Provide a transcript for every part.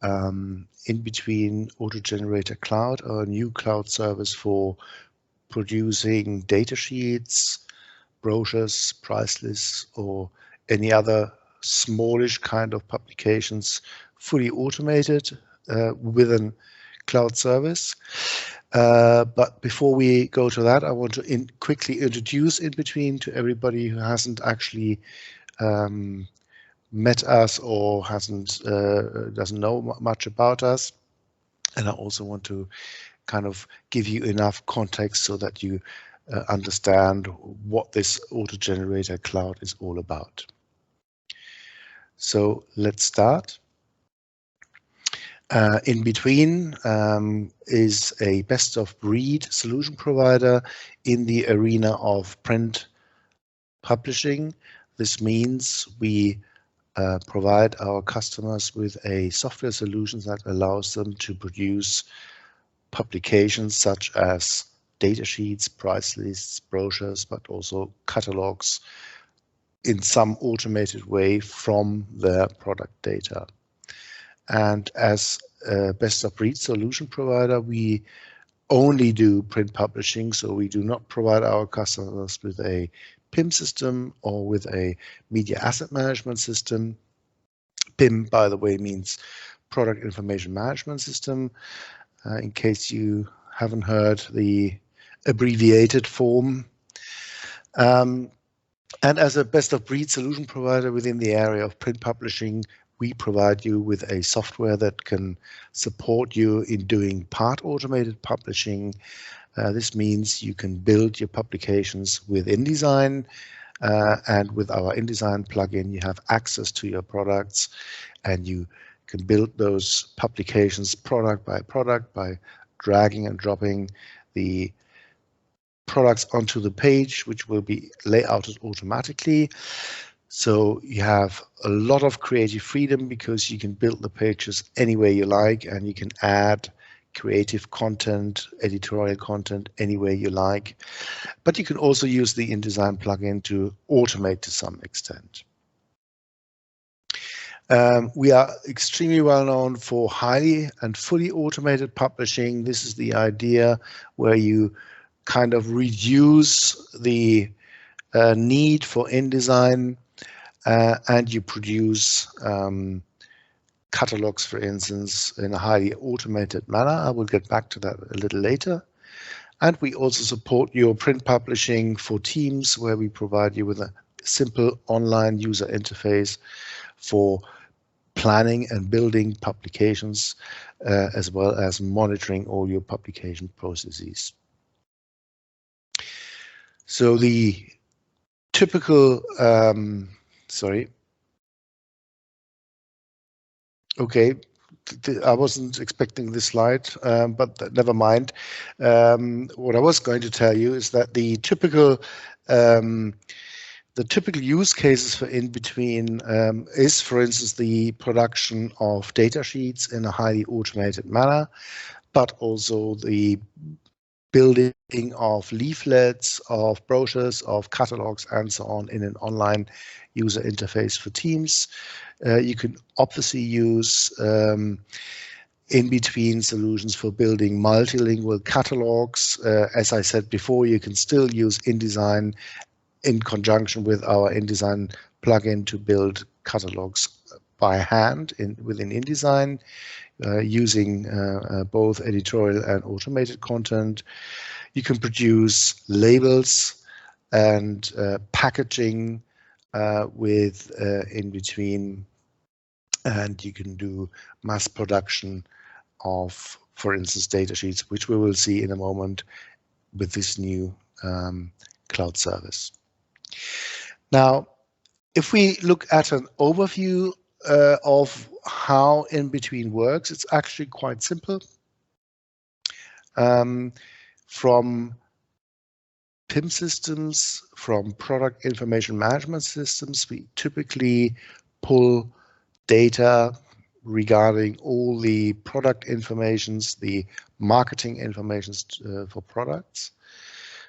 InBetween Auto-Generator Cloud, our new cloud service for producing data sheets, brochures, price lists, or any other smallish kind of publications, fully automated with a cloud service. But before we go to that, I want to quickly introduce InBetween to everybody who hasn't actually met us or doesn't know much about us. And I also want to kind of give you enough context so that you understand what this auto-generator cloud is all about. So let's start. InBetween is a best-of-breed solution provider in the arena of print publishing. This means we provide our customers with a software solution that allows them to produce publications such as data sheets, price lists, brochures, but also catalogs in some automated way from their product data. And as a best-of-breed solution provider, we only do print publishing, so we do not provide our customers with a PIM system or with a media asset management system. PIM, by the way, means Product Information Management System. In case you haven't heard the abbreviated form. And as a best-of-breed solution provider within the area of print publishing, we provide you with a software that can support you in doing part automated publishing. This means you can build your publications with InDesign, and with our InDesign plugin, you have access to your products, and you can build those publications product by dragging and dropping the products onto the page, which will be layouted automatically. So you have a lot of creative freedom because you can build the pages any way you like, and you can add creative content, editorial content any way you like. But you can also use the InDesign plugin to automate to some extent. We are extremely well known for highly and fully automated publishing. This is the idea where you kind of reduce the need for InDesign and you produce catalogs, for instance, in a highly automated manner. I will get back to that a little later. And we also support your print publishing for teams, where we provide you with a simple online user interface for planning and building publications, as well as monitoring all your publication processes. So the typical, okay, I wasn't expecting this slide, but never mind. What I was going to tell you is that the typical use cases for InBetween is, for instance, the production of data sheets in a highly automated manner, but also the building of leaflets, of brochures, of catalogs, and so on in an online user interface for teams. You can obviously use InBetween solutions for building multilingual catalogs. As I said before, you can still use InDesign in conjunction with our InDesign plugin to build catalogs by hand within InDesign, using both editorial and automated content. You can produce labels and packaging with InBetween, and you can do mass production of, for instance, data sheets, which we will see in a moment with this new cloud service. Now, if we look at an overview of how InBetween works, it's actually quite simple. From PIM systems, from product information management systems, we typically pull data regarding all the product informations, the marketing informations for products.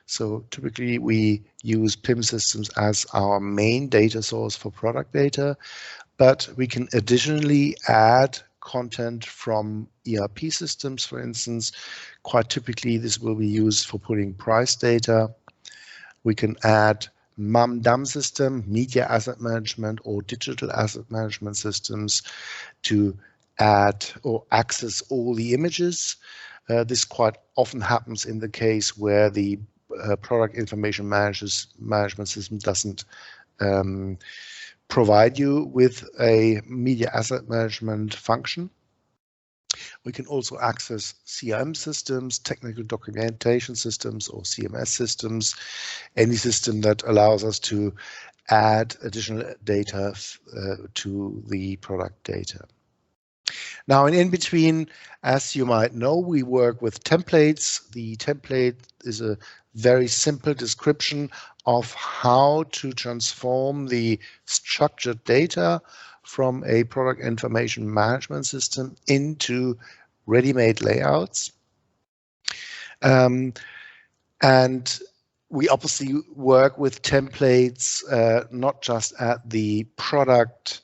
So typically we use PIM systems as our main data source for product data, but we can additionally add content from ERP systems, for instance. Quite typically, this will be used for putting price data. We can add MAM-DAM system, media asset management or digital asset management systems to add or access all the images. This quite often happens in the case where the product information management system doesn't provide you with a media asset management function. We can also access CRM systems, technical documentation systems, or CMS systems, any system that allows us to add additional data to the product data. Now in InBetween, as you might know, we work with templates. The template is a very simple description of how to transform the structured data from a product information management system into ready-made layouts. And we obviously work with templates, not just at the product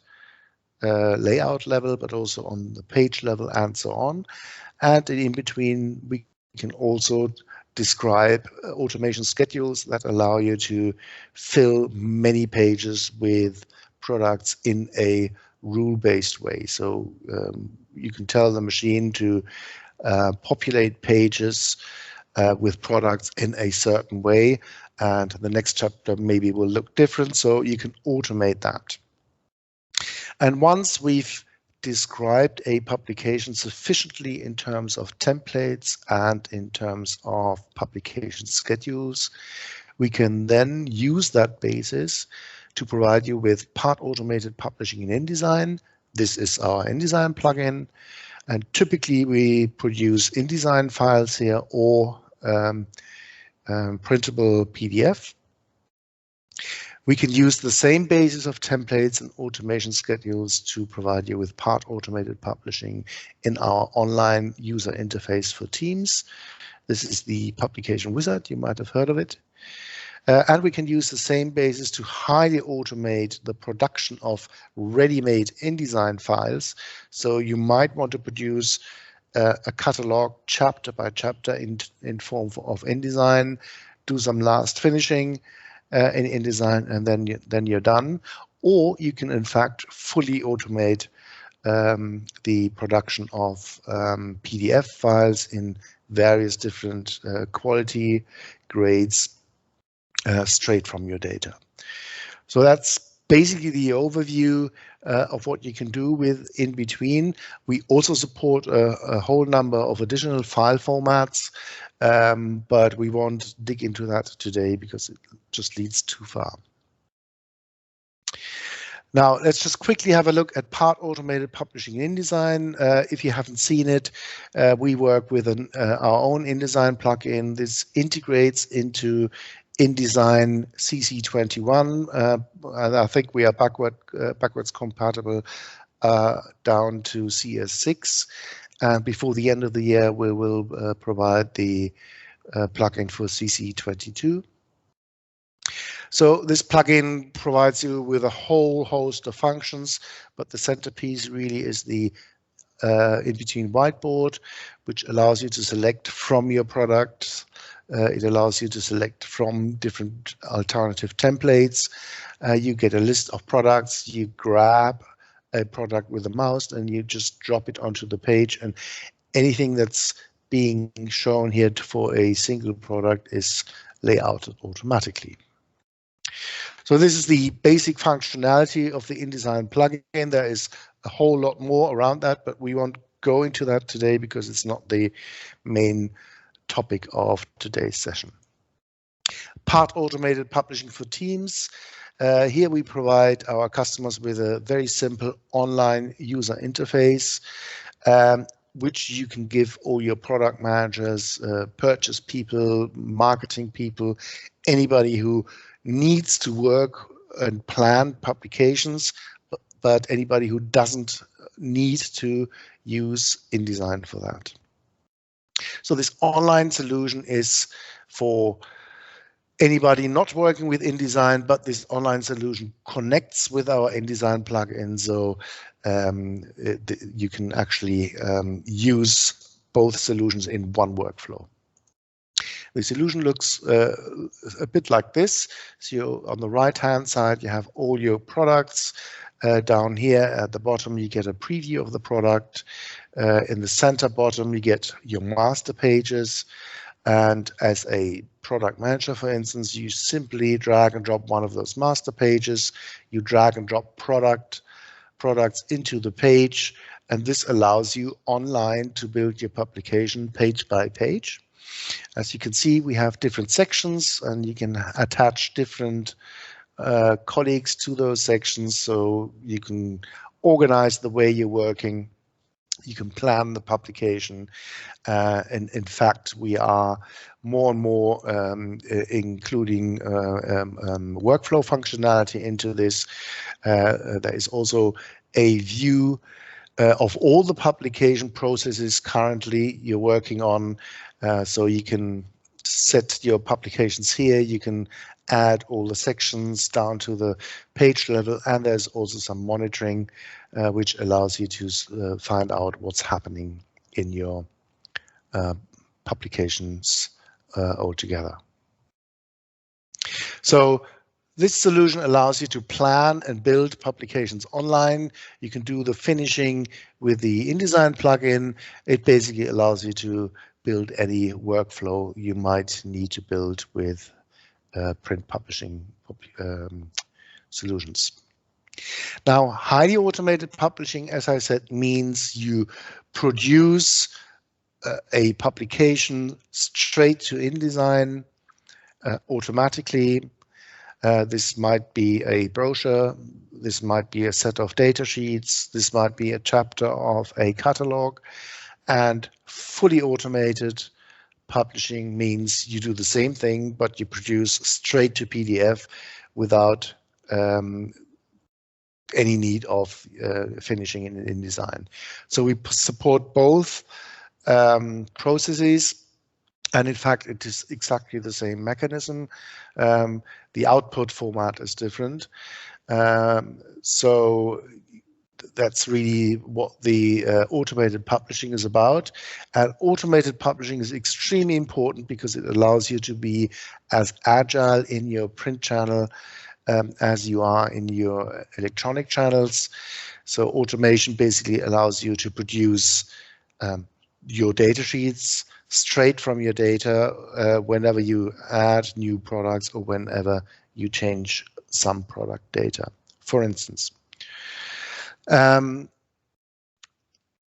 layout level, but also on the page level and so on. And in InBetween, we can also describe automation schedules that allow you to fill many pages with products in a rule-based way. So you can tell the machine to populate pages with products in a certain way, and the next chapter maybe will look different, so you can automate that. And once we've described a publication sufficiently in terms of templates and in terms of publication schedules, we can then use that basis to provide you with part automated publishing in InDesign. This is our InDesign plugin, and typically we produce InDesign files here or printable PDF. We can use the same basis of templates and automation schedules to provide you with part automated publishing in our online user interface for Teams. This is the publication wizard, you might have heard of it. And we can use the same basis to highly automate the production of ready-made InDesign files. So you might want to produce a catalog chapter by chapter in form of InDesign, do some last finishing in InDesign, and then you're done. Or you can in fact fully automate the production of PDF files in various different quality grades straight from your data. So that's basically the overview of what you can do with InBetween. We also support a whole number of additional file formats, but we won't dig into that today because it just leads too far. Now, let's just quickly have a look at part automated publishing in InDesign. If you haven't seen it, we work with our own InDesign plugin. This integrates into InDesign CC21, and I think we are backwards compatible down to CS6. And before the end of the year, we will provide the plugin for CC22. So this plugin provides you with a whole host of functions, but the centerpiece really is the InBetween whiteboard, which allows you to select from your products. It allows you to select from different alternative templates. You get a list of products, you grab a product with a mouse and you just drop it onto the page, and anything that's being shown here for a single product is layouted automatically. So this is the basic functionality of the InDesign plugin. There is a whole lot more around that, but we won't go into that today because it's not the main topic of today's session. Part automated publishing for Teams. Here we provide our customers with a very simple online user interface, which you can give all your product managers, purchase people, marketing people, anybody who needs to work and plan publications, but anybody who doesn't need to use InDesign for that. So this online solution is for anybody not working with InDesign, but this online solution connects with our InDesign plugin, so you can actually use both solutions in one workflow. The solution looks a bit like this. So on the right-hand side, you have all your products. Down here at the bottom, you get a preview of the product. In the center bottom, you get your master pages. And as a product manager, for instance, you simply drag and drop one of those master pages. You drag and drop products into the page, and this allows you online to build your publication page by page. As you can see, we have different sections, and you can attach different colleagues to those sections, so you can organize the way you're working. You can plan the publication, and in fact, we are more and more including workflow functionality into this. There is also a view of all the publication processes currently you're working on, so you can set your publications here. You can add all the sections down to the page level, and there's also some monitoring which allows you to find out what's happening in your publications altogether. So this solution allows you to plan and build publications online. You can do the finishing with the InDesign plugin. It basically allows you to build any workflow you might need to build with print publishing solutions. Now, highly automated publishing, as I said, means you produce a publication straight to InDesign automatically. This might be a brochure, this might be a set of data sheets, this might be a chapter of a catalog, and fully automated publishing means you do the same thing, but you produce straight to PDF without any need of finishing in InDesign. So we support both processes, and in fact, it is exactly the same mechanism. The output format is different. So that's really what the automated publishing is about. And automated publishing is extremely important because it allows you to be as agile in your print channel as you are in your electronic channels. So automation basically allows you to produce your data sheets straight from your data whenever you add new products or whenever you change some product data, for instance.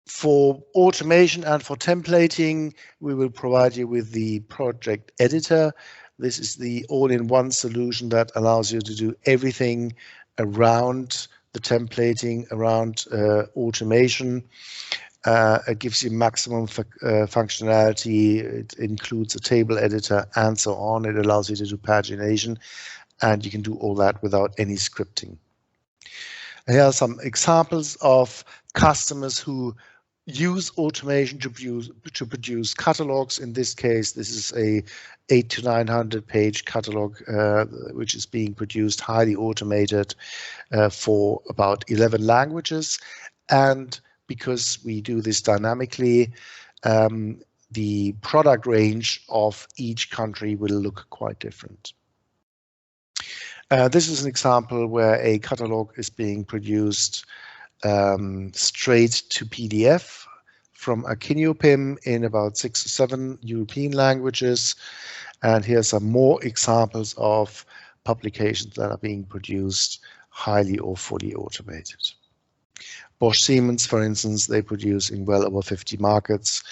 For automation and for templating, we will provide you with the project editor. This is the all-in-one solution that allows you to do everything around the templating, around automation. It gives you maximum functionality. It includes a table editor and so on. It allows you to do pagination, and you can do all that without any scripting. Here are some examples of customers who use automation to produce catalogs. In this case, this is a 800 to 900 page catalog which is being produced highly automated for about 11 languages. And because we do this dynamically, the product range of each country will look quite different. This is an example where a catalog is being produced straight to PDF from Akinopim in about 6 or 7 European languages. And here are some more examples of publications that are being produced highly or fully automated. Bosch Siemens, for instance, they produce in well over 50 markets,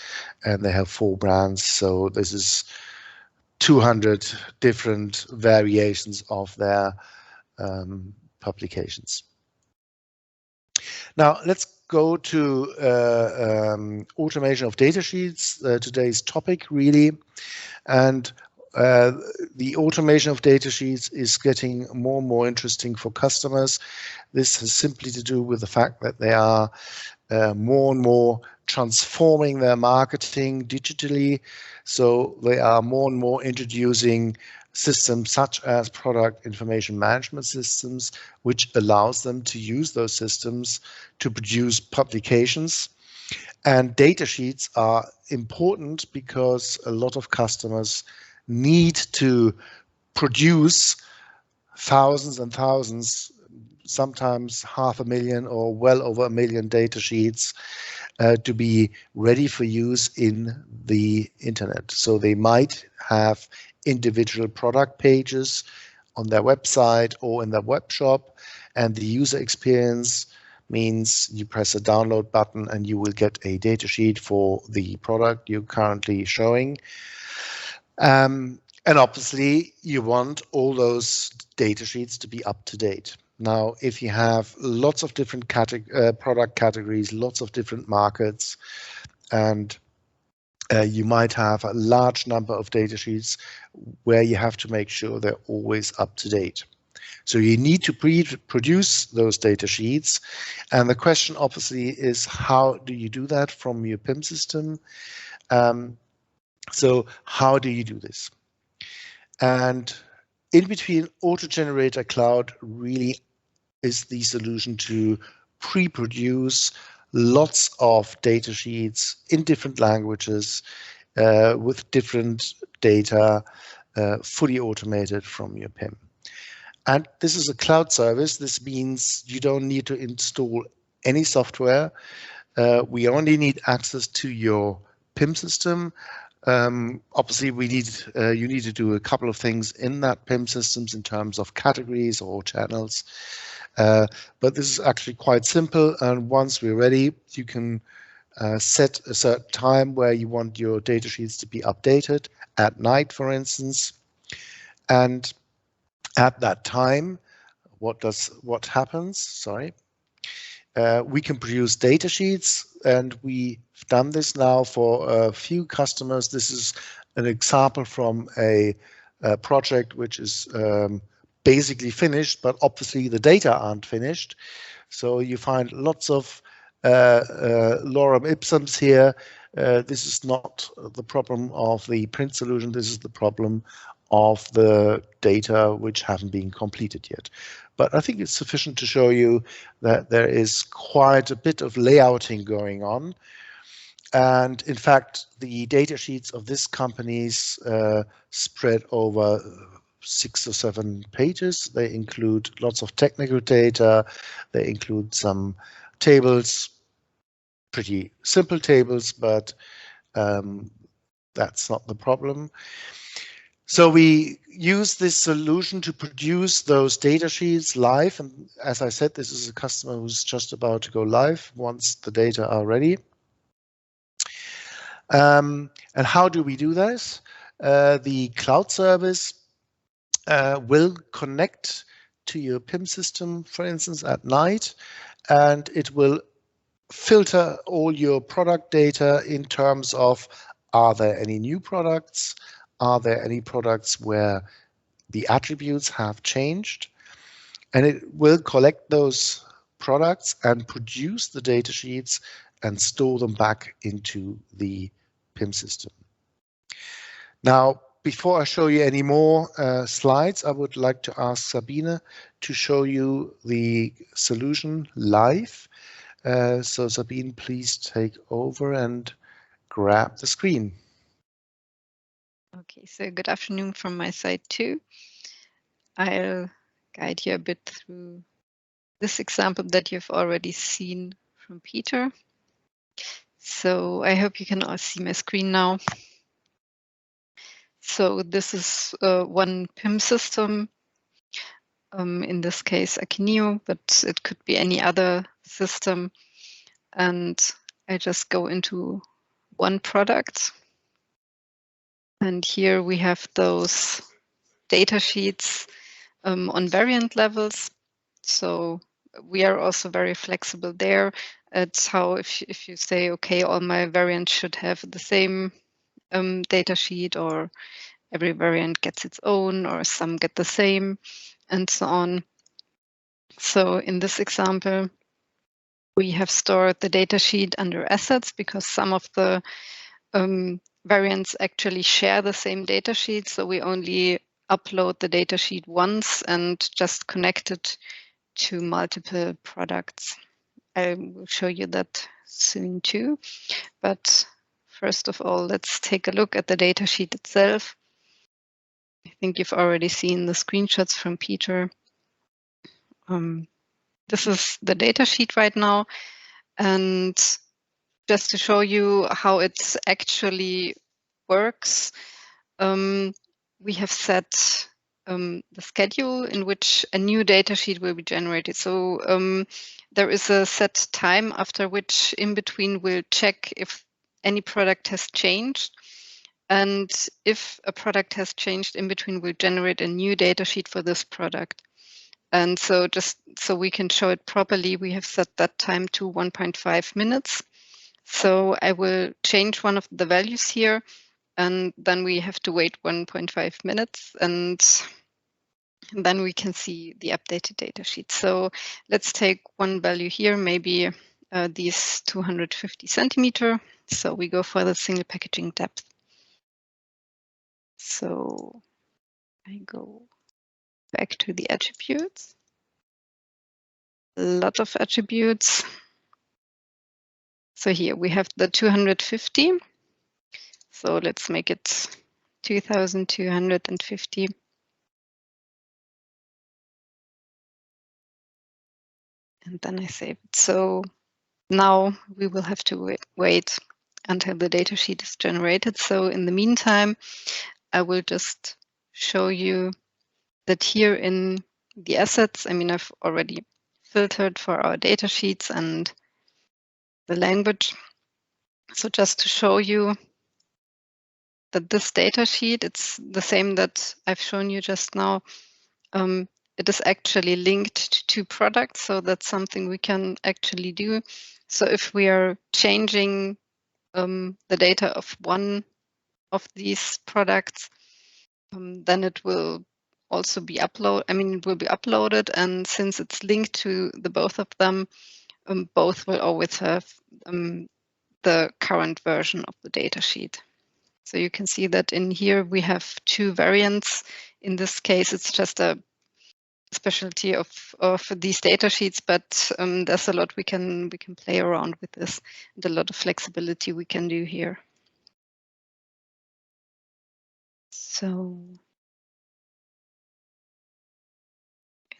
and they have 4 brands. So this is 200 different variations of their publications. Now let's go to automation of data sheets, today's topic really. And the automation of data sheets is getting more and more interesting for customers. This has simply to do with the fact that they are more and more transforming their marketing digitally. So they are more and more introducing systems such as product information management systems, which allows them to use those systems to produce publications. And data sheets are important because a lot of customers need to produce thousands and thousands, sometimes 500,000 or well over 1 million data sheets to be ready for use in the internet. So they might have individual product pages on their website or in their web shop, and the user experience means you press a download button and you will get a data sheet for the product you're currently showing. And obviously, you want all those data sheets to be up to date. Now, if you have lots of different product categories, lots of different markets, and you might have a large number of data sheets where you have to make sure they're always up to date. So you need to produce those data sheets. And the question obviously is, how do you do that from your PIM system? So how do you do this? And InBetween Auto-Generator Cloud really is the solution to pre-produce lots of data sheets in different languages with different data fully automated from your PIM. And this is a cloud service. This means you don't need to install any software. We only need access to your PIM system. Obviously, you need to do a couple of things in that PIM systems in terms of categories or channels. But this is actually quite simple. And once we're ready, you can set a certain time where you want your data sheets to be updated at night, for instance. And at that time, what happens? Sorry. We can produce data sheets, and we've done this now for a few customers. This is an example from a project which is basically finished, but obviously the data aren't finished. So you find lots of lorem ipsums here. This is not the problem of the print solution. This is the problem of the data which haven't been completed yet. But I think it's sufficient to show you that there is quite a bit of layouting going on. And in fact, the data sheets of this company's spread over 6 or 7 pages. They include lots of technical data. They include some tables, pretty simple tables, but that's not the problem. So we use this solution to produce those data sheets live. And as I said, this is a customer who's just about to go live once the data are ready. And how do we do this? The cloud service will connect to your PIM system, for instance, at night, and it will filter all your product data in terms of, are there any new products? Are there any products where the attributes have changed? And it will collect those products and produce the data sheets and store them back into the PIM system. Now, before I show you any more slides, I would like to ask Sabine to show you the solution live. So Sabine, please take over and grab the screen. Okay, so good afternoon from my side too. I'll guide you a bit through this example that you've already seen from Peter. So I hope you can all see my screen now. So this is one PIM system, in this case Akineo, but it could be any other system. And I just go into one product. And here we have those data sheets on variant levels. So we are also very flexible there. It's how if you say, okay, all my variants should have the same data sheet, or every variant gets its own, or some get the same, and so on. So in this example, we have stored the data sheet under assets because some of the variants actually share the same data sheet. So we only upload the datasheet once and just connect it to multiple products. I will show you that soon too. But first of all, let's take a look at the datasheet itself. I think you've already seen the screenshots from Peter. This is the datasheet right now. And just to show you how it actually works, we have set the schedule in which a new datasheet will be generated. So there is a set time after which InBetween will check if any product has changed. And if a product has changed, InBetween will generate a new datasheet for this product. And so just so we can show it properly, we have set that time to 1.5 minutes. So I will change one of the values here, and then we have to wait 1.5 minutes, and then we can see the updated datasheet. So let's take one value here, maybe these 250 centimeter. So we go for the single packaging depth. So I go back to the attributes. A lot of attributes. So here we have the 250. So let's make it 2,250. And then I save it. So now we will have to wait until the datasheet is generated. So in the meantime, I will just show you that here in the assets, I mean, I've already filtered for our datasheets and the language. So just to show you that this datasheet, it's the same that I've shown you just now. It is actually linked to two products, so that's something we can actually do. So if we are changing the data of one of these products, then it will also be uploaded. I mean, it will be uploaded, and since it's linked to the both of them, both will always have the current version of the datasheet. So you can see that in here we have two variants. In this case, it's just a specialty of these data sheets, but there's a lot we can play around with this, and a lot of flexibility we can do here. So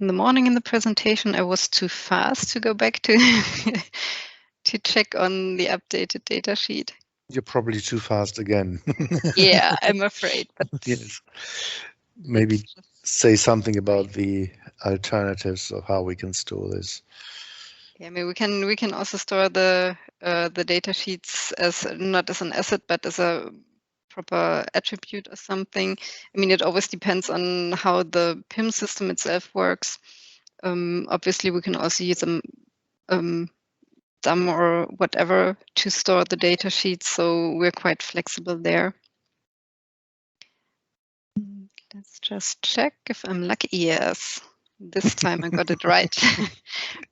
in the morning in the presentation, I was too fast to go back to to check on the updated data sheet. You're probably too fast again. Yeah, I'm afraid. But yes. Maybe say something about the alternatives of how we can store this. Yeah, I mean, we can also store the data sheets as not as an asset, but as a proper attribute or something. I mean, it always depends on how the PIM system itself works. Obviously, we can also use a DAM or whatever to store the data sheets, so we're quite flexible there. Let's just check if I'm lucky. Yes, this time I got it right.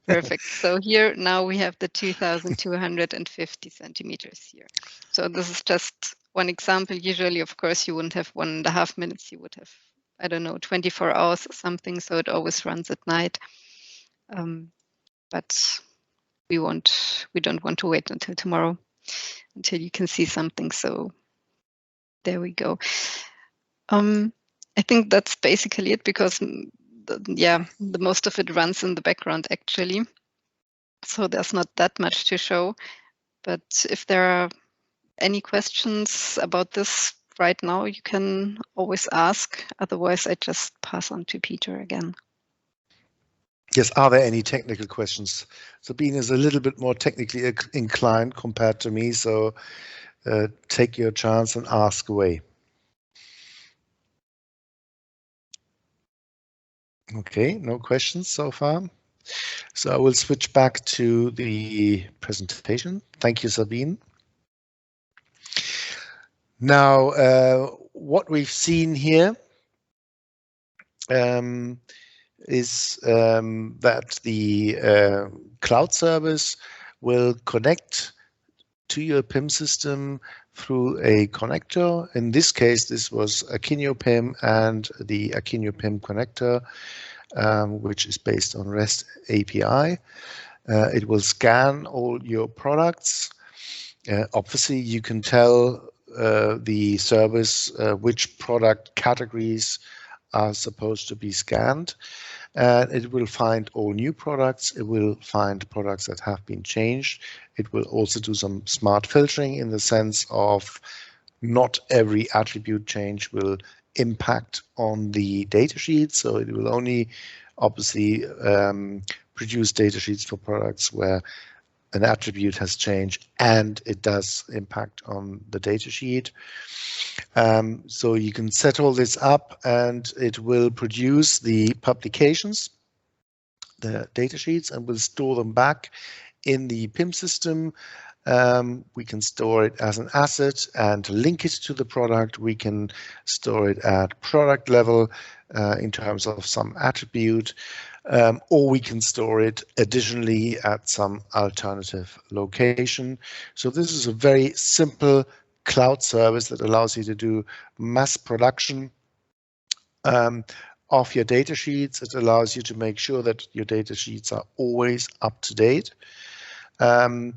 Perfect. So here now we have the 2,250 centimeters here. So this is just one example. Usually, of course, you wouldn't have 1.5 minutes. You would have, I don't know, 24 hours or something. So it always runs at night. But we don't want to wait until tomorrow until you can see something. So there we go. I think that's basically it, because the most of it runs in the background actually. So there's not that much to show. But if there are any questions about this right now, you can always ask. Otherwise, I just pass on to Peter again. Yes, are there any technical questions? Sabine is a little bit more technically inclined compared to me, so take your chance and ask away. Okay, no questions so far. So I will switch back to the presentation. Thank you, Sabine. Now, what we've seen here is that the cloud service will connect to your PIM system through a connector. In this case, this was Akinio PIM and the Akinio PIM connector, which is based on REST API. It will scan all your products. Obviously, you can tell the service which product categories are supposed to be scanned. And it will find all new products. It will find products that have been changed. It will also do some smart filtering in the sense of not every attribute change will impact on the datasheet. So it will only obviously produce datasheets for products where an attribute has changed and it does impact on the datasheet. So you can set all this up and it will produce the publications, the datasheets, and will store them back in the PIM system. We can store it as an asset and link it to the product. We can store it at product level in terms of some attribute, or we can store it additionally at some alternative location. So this is a very simple cloud service that allows you to do mass production of your data sheets. It allows you to make sure that your data sheets are always up to date. Depending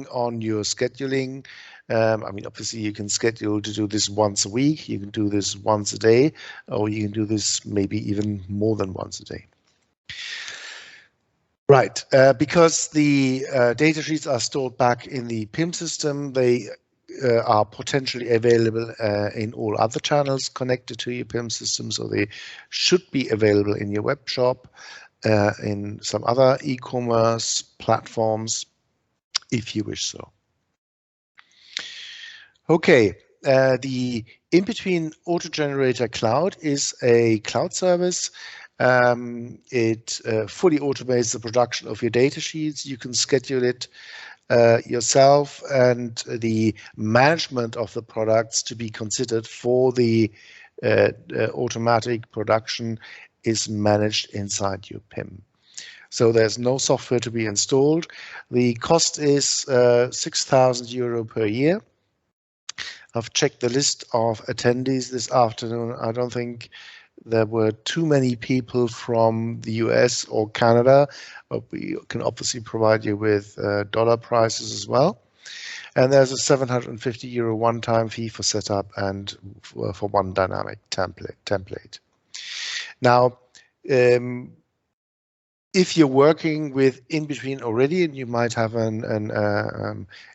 on your scheduling, I mean, obviously you can schedule to do this once a week, you can do this once a day, or you can do this maybe even more than once a day. Right, because the data sheets are stored back in the PIM system, they are potentially available in all other channels connected to your PIM system, so they should be available in your web shop, in some other e-commerce platforms, if you wish so. Okay, the InBetween Auto-Generator Cloud is a cloud service. It fully automates the production of your data sheets. You can schedule it yourself, and the management of the products to be considered for the automatic production is managed inside your PIM. So there's no software to be installed. The cost is 6,000 euro per year. I've checked the list of attendees this afternoon. I don't think there were too many people from the US or Canada, but we can obviously provide you with dollar prices as well. And there's a 750 euro one-time fee for setup and for one dynamic template. Now, if you're working with InBetween already, and you might have an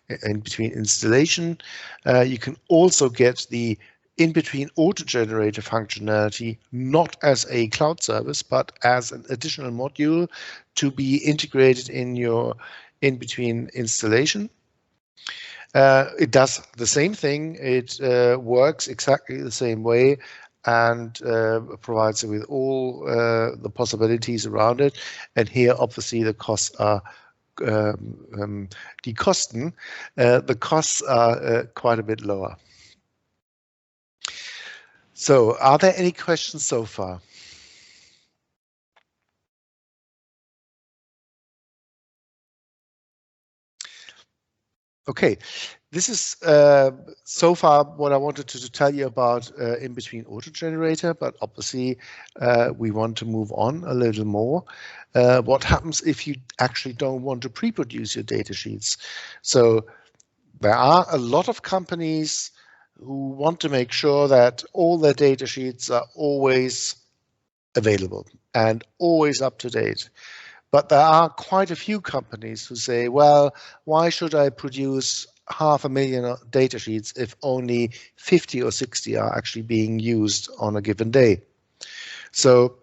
InBetween installation, you can also get the InBetween Auto-Generator functionality not as a cloud service, but as an additional module to be integrated in your InBetween installation. It does the same thing. It works exactly the same way and provides you with all the possibilities around it. And here, obviously, the costs are die Kosten. The costs are quite a bit lower. So, are there any questions so far? Okay, this is so far what I wanted to tell you about InBetween Auto-Generator, but obviously we want to move on a little more. What happens if you actually don't want to pre-produce your data sheets? So there are a lot of companies who want to make sure that all their data sheets are always available and always up to date. But there are quite a few companies who say, well, why should I produce 500,000 data sheets if only 50 or 60 are actually being used on a given day? So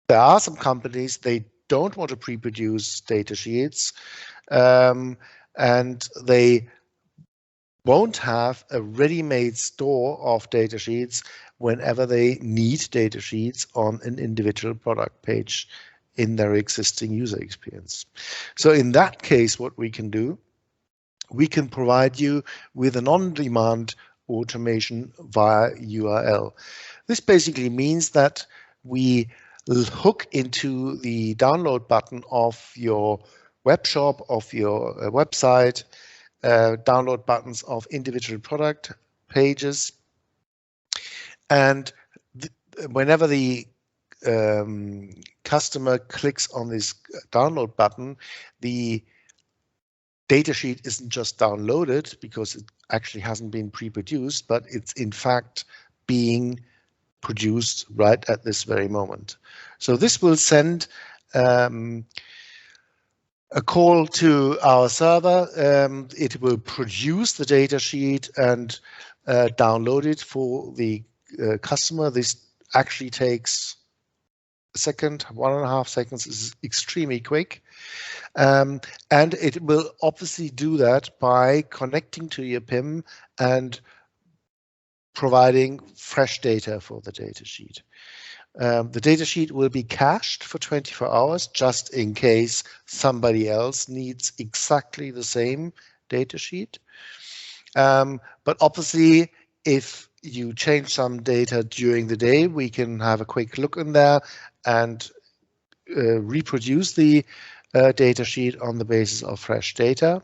there are some companies, they don't want to pre-produce data sheets, and they won't have a ready-made store of data sheets whenever they need data sheets on an individual product page in their existing user experience. So in that case, what we can do, we can provide you with an on-demand automation via URL. This basically means that we hook into the download button of your web shop of your website, download buttons of individual product pages, and whenever the customer clicks on this download button, the datasheet isn't just downloaded because it actually hasn't been pre-produced, but it's in fact being produced right at this very moment. So this will send a call to our server. It will produce the datasheet and download it for the customer. This actually takes a second, 1.5 seconds, is extremely quick. And it will obviously do that by connecting to your PIM and providing fresh data for the datasheet. The datasheet will be cached for 24 hours just in case somebody else needs exactly the same datasheet. But obviously, if you change some data during the day, we can have a quick look in there and reproduce the datasheet on the basis of fresh data.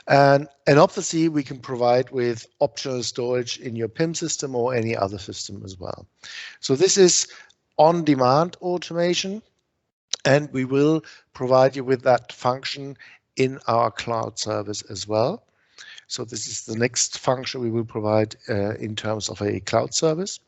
And obviously, we can provide with optional storage in your PIM system or any other system as well. So this is on-demand automation, and we will provide you with that function in our cloud service as well. So this is the next function we will provide in terms of a cloud service.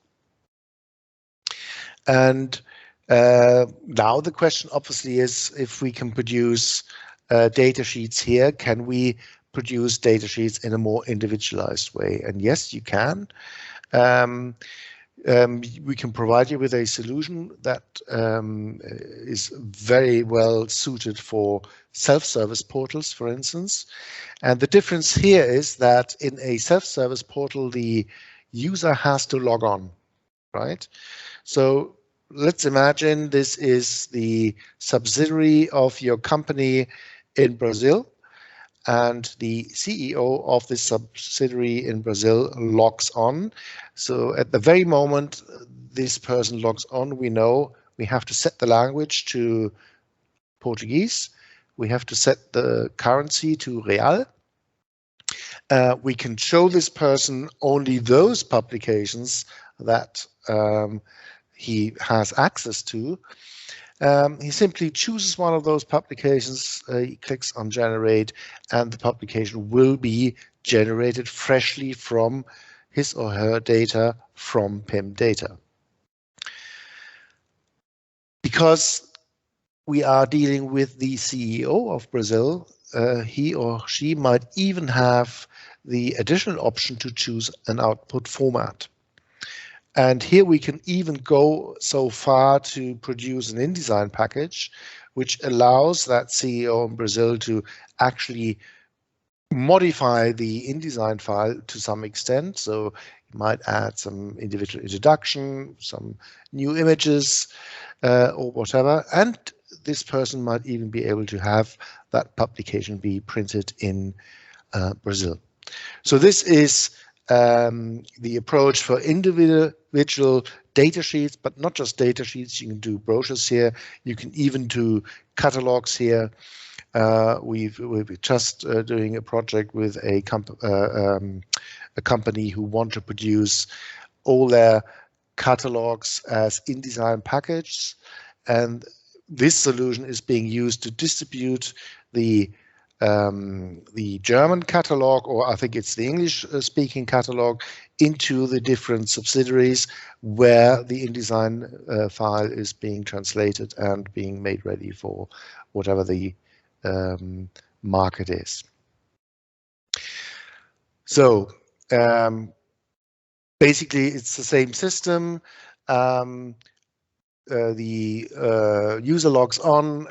And now the question obviously is, if we can produce data sheets here, can we produce data sheets in a more individualized way? And yes, you can. We can provide you with a solution that is very well suited for self-service portals, for instance. And the difference here is that in a self-service portal, the user has to log on, right? So let's imagine this is the subsidiary of your company in Brazil, and the CEO of this subsidiary in Brazil logs on. So at the very moment this person logs on, we know we have to set the language to Portuguese. We have to set the currency to real. We can show this person only those publications that he has access to. He simply chooses one of those publications, he clicks on generate, and the publication will be generated freshly from his or her data from PIM data. Because we are dealing with the CEO of Brazil, he or she might even have the additional option to choose an output format. And here we can even go so far to produce an InDesign package, which allows that CEO in Brazil to actually modify the InDesign file to some extent. So you might add some individual introduction, some new images, or whatever. And this person might even be able to have that publication be printed in Brazil. So this is the approach for individual data sheets, but not just data sheets. You can do brochures here. You can even do catalogs here. We're just doing a project with a company who want to produce all their catalogs as InDesign packages, and this solution is being used to distribute the German catalog, or I think it's the English-speaking catalog, into the different subsidiaries where the InDesign file is being translated and being made ready for whatever the market is. So basically, it's the same system. The user logs on,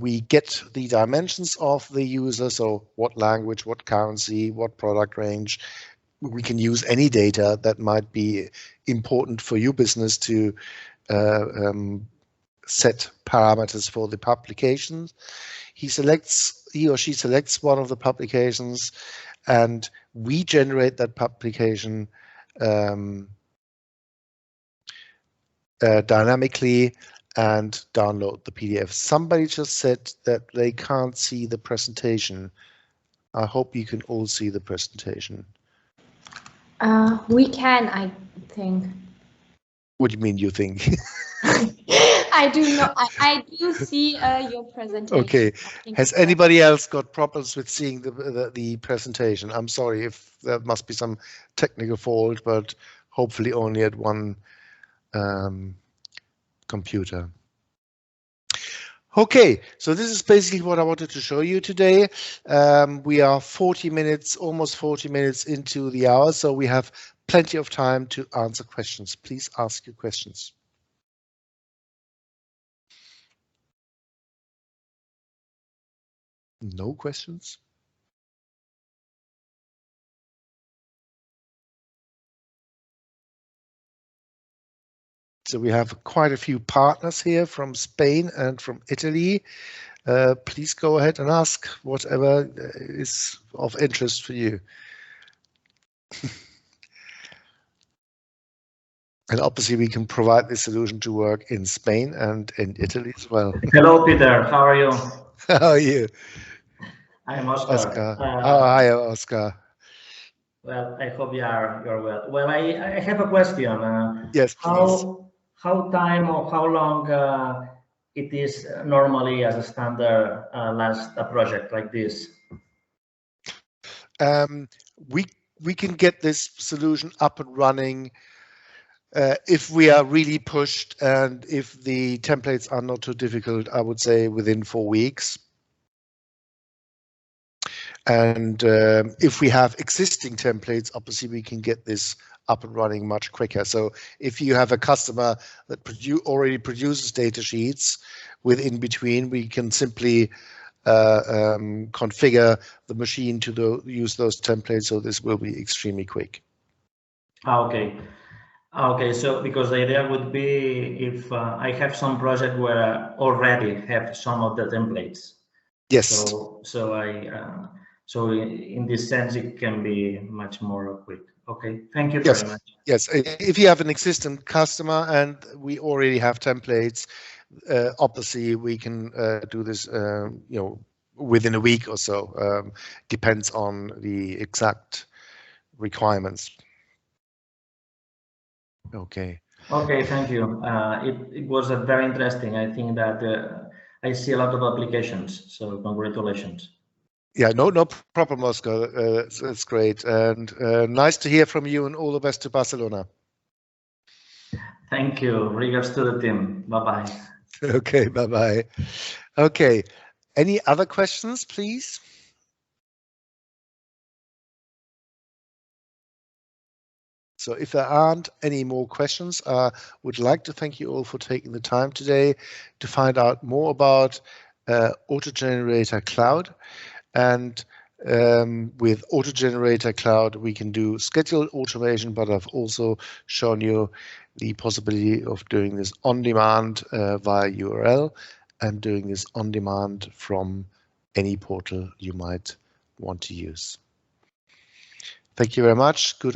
we get the dimensions of the user, so what language, what currency, what product range. We can use any data that might be important for your business to set parameters for the publications. He or she selects one of the publications, and we generate that publication dynamically and download the PDF. Somebody just said that they can't see the presentation. I hope you can all see the presentation. We can, I think. What do you mean you think? I do know. I do see your presentation. Okay. Has anybody else got problems with seeing the presentation? I'm sorry if there must be some technical fault, but hopefully only at one computer. Okay, so this is basically what I wanted to show you today. We are 40 minutes, almost 40 minutes into the hour, so we have plenty of time to answer questions. Please ask your questions. No questions? So we have quite a few partners here from Spain and from Italy. Please go ahead and ask whatever is of interest for you. And obviously we can provide this solution to work in Spain and in Italy as well. Hello, Peter. How are you? How are you? I'm Oscar. Hi, Oscar. Well, I hope you're well. Well, I have a question. Yes, please. How time or how long it is normally as a standard last a project like this? We can get this solution up and running if we are really pushed and if the templates are not too difficult, I would say within 4 weeks. And if we have existing templates, obviously we can get this up and running much quicker. So if you have a customer that already produces data sheets with InBetween, we can simply configure the machine to use those templates. So this will be extremely quick. Okay. Okay, so because the idea would be if I have some project where I already have some of the templates. Yes. So in this sense, it can be much more quick. Okay, thank you very much. Yes, if you have an existing customer and we already have templates, obviously we can do this, within a week or so. Depends on the exact requirements. Okay. Okay, thank you. It was very interesting. I think that I see a lot of applications. So congratulations. Yeah, no problem, Oscar. It's great, and nice to hear from you, and all the best to Barcelona. Thank you. Regards to the team. Bye-bye. Okay, bye-bye. Okay, any other questions, please? So if there aren't any more questions, I would like to thank you all for taking the time today to find out more about Auto-Generator Cloud. And with Auto-Generator Cloud, we can do scheduled automation, but I've also shown you the possibility of doing this on demand via URL and doing this on demand from any portal you might want to use. Thank you very much. Good